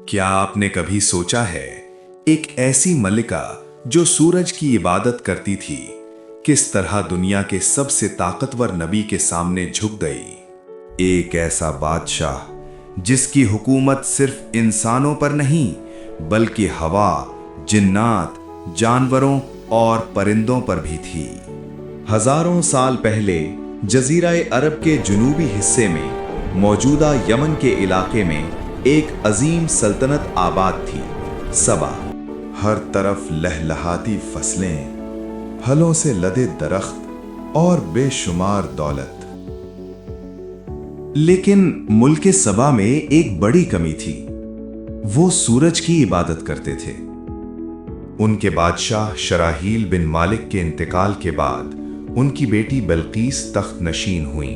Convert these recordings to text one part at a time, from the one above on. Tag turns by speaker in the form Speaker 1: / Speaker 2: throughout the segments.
Speaker 1: क्या आपने कभी सोचा है, एक ऐसी मलिका जो सूरज की इबादत करती थी, किस तरह दुनिया के सबसे ताकतवर नबी के सामने झुक गई। एक ऐसा बादशाह जिसकी हुकूमत सिर्फ इंसानों पर नहीं बल्कि हवा, जिन्नात, जानवरों और परिंदों पर भी थी। हजारों साल पहले जजीरा अरब के जुनूबी हिस्से में मौजूदा यमन के इलाके में एक अजीम सल्तनत आबाद थी, सबा। हर तरफ लहलहाती फसलें, फलों से लदे दरख्त और बेशुमार दौलत। लेकिन मुल्क सबा में एक बड़ी कमी थी, वो सूरज की इबादत करते थे। उनके बादशाह शराहील बिन मालिक के इंतकाल के बाद उनकी बेटी बल्कीस तख्त नशीन हुई।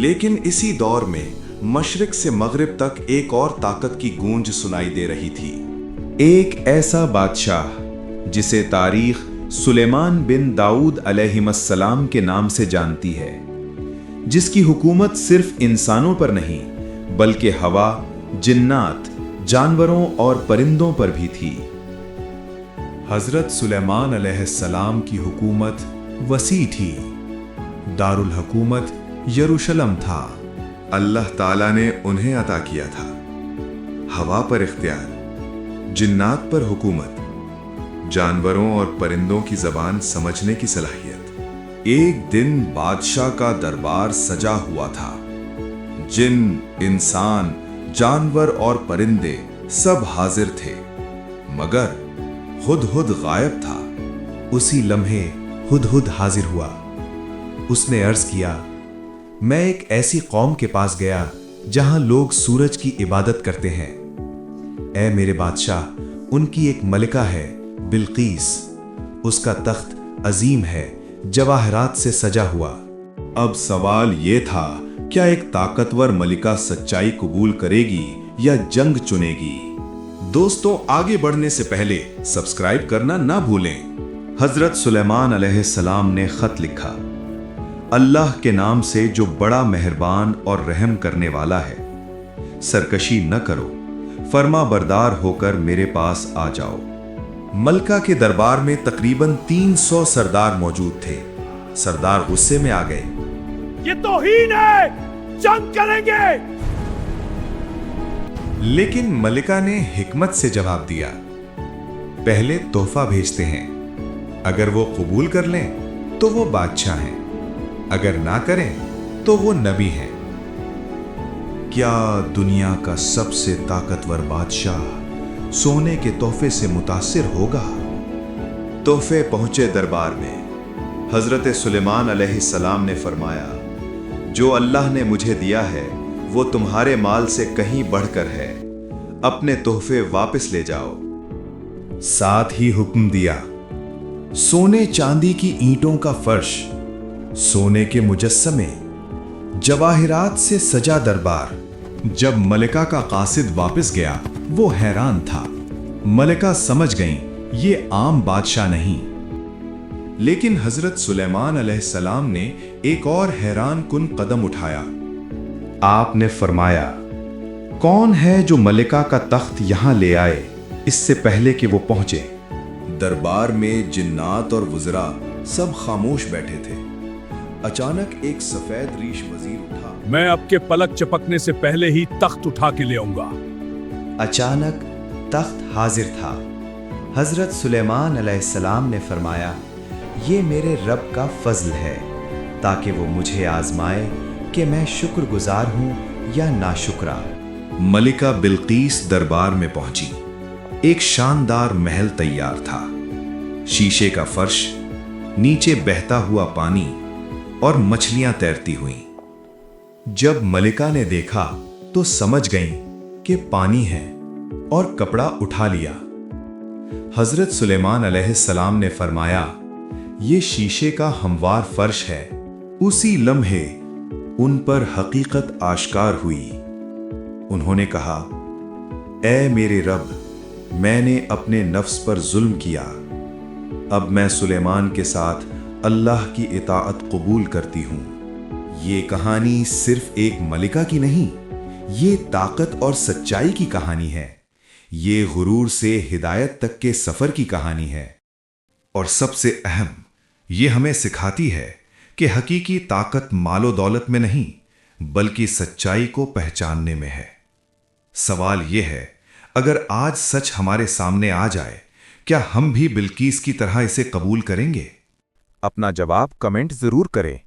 Speaker 1: लेकिन इसी दौर में मशरिक से मगरिब तक एक और ताकत की गूंज सुनाई दे रही थी। एक ऐसा बादशाह जिसे तारीख सुलेमान बिन दाऊद अलैहिस्सलाम के नाम से जानती है, जिसकी हुकूमत सिर्फ इंसानों पर नहीं बल्कि हवा, जिन्नात, जानवरों और परिंदों पर भी थी। हजरत सुलेमान अलैहिस्सलाम की हुकूमत वसी थी। दारुल हुकूमत यरूशलेम था। अल्लाह ताला ने उन्हें अता किया था हवा पर इख्तियार, जिन्नात पर हुकूमत, जानवरों और परिंदों की जबान समझने की सलाहियत। एक दिन बादशाह का दरबार सजा हुआ था। जिन, इंसान, जानवर और परिंदे सब हाजिर थे, मगर हुदहुद गायब था। उसी लम्हे हुदहुद हाजिर हुआ। उसने अर्ज किया, मैं एक ऐसी कौम के पास गया जहां लोग सूरज की इबादत करते हैं। ऐ मेरे बादशाह, उनकी एक मलिका है बिल्कीस। उसका तख्त अजीम है, जवाहरात से सजा हुआ। अब सवाल यह था, क्या एक ताकतवर मलिका सच्चाई कबूल करेगी या जंग चुनेगी? दोस्तों, आगे बढ़ने से पहले सब्सक्राइब करना ना भूलें। हजरत सुलेमान अलैहिस्सलाम ने खत लिखा, अल्लाह के नाम से जो बड़ा मेहरबान और रहम करने वाला है, सरकशी न करो, फर्मा बरदार होकर मेरे पास आ जाओ। मलका के दरबार में तकरीबन 300 सरदार मौजूद थे। सरदार गुस्से में आ गए,
Speaker 2: ये तौहीन है, जंग करेंगे।
Speaker 1: लेकिन मलिका ने हिकमत से जवाब दिया, पहले तोहफा भेजते हैं, अगर वो कबूल कर लें तो वो बादशाह हैं, अगर ना करें तो वो नबी हैं। क्या दुनिया का सबसे ताकतवर बादशाह सोने के तोहफे से मुतासिर होगा? तोहफे पहुंचे दरबार में। हजरत सुलेमान अलैहिस्सलाम ने फरमाया, जो अल्लाह ने मुझे दिया है वो तुम्हारे माल से कहीं बढ़कर है, अपने तोहफे वापस ले जाओ। साथ ही हुक्म दिया, सोने चांदी की ईंटों का फर्श, सोने के मुजस्समे, जवाहिरात से सजा दरबार। जब मलिका का कासिद वापस गया, वो हैरान था। मलिका समझ गईं, ये आम बादशाह नहीं। लेकिन हजरत सुलेमान अलैहिस्सलाम ने एक और हैरान कुन कदम उठाया। आपने फरमाया, कौन है जो मलिका का तख्त यहां ले आए इससे पहले कि वो पहुंचे? दरबार में जिन्नात और वुज़रा सब खामोश बैठे थे। अचानक एक सफेद रीश वजीर उठा,
Speaker 2: मैं आपके पलक चपकने से पहले ही तख्त उठा के ले आऊंगा।
Speaker 3: अचानक तख्त हाजिर था। हजरत सुलेमान अलैहिस्सलाम ने फरमाया, ये मेरे रब का फजल है ताकि वो मुझे आजमाए कि मैं शुक्रगुजार हूं या नाशुक्रा।
Speaker 1: मलिका बिल्कीस दरबार में पहुंची। एक शानदार महल तैयार था। शीशे का फर्श, नीचे बहता हुआ पानी और मछलियां तैरती हुईं। जब मलिका ने देखा तो समझ गईं कि पानी है और कपड़ा उठा लिया। हजरत सुलेमान अलैहिस्सलाम ने फरमाया, ये शीशे का हमवार फर्श है। उसी लम्हे उन पर हकीकत आश्कार हुई। उन्होंने कहा, ऐ मेरे रब, मैंने अपने नफ्स पर जुल्म किया। अब मैं सुलेमान के साथ अल्लाह की इताअत कबूल करती हूं। ये कहानी सिर्फ एक मलिका की नहीं, ये ताकत और सच्चाई की कहानी है। ये गुरूर से हिदायत तक के सफर की कहानी है। और सबसे अहम, ये हमें सिखाती है कि हकीकी ताकत मालो दौलत में नहीं, बल्कि सच्चाई को पहचानने में है। सवाल यह है, अगर आज सच हमारे सामने आ जाए, क्या हम भी बिल्कीस की तरह इसे कबूल करेंगे?
Speaker 4: अपना जवाब कमेंट जरूर करें।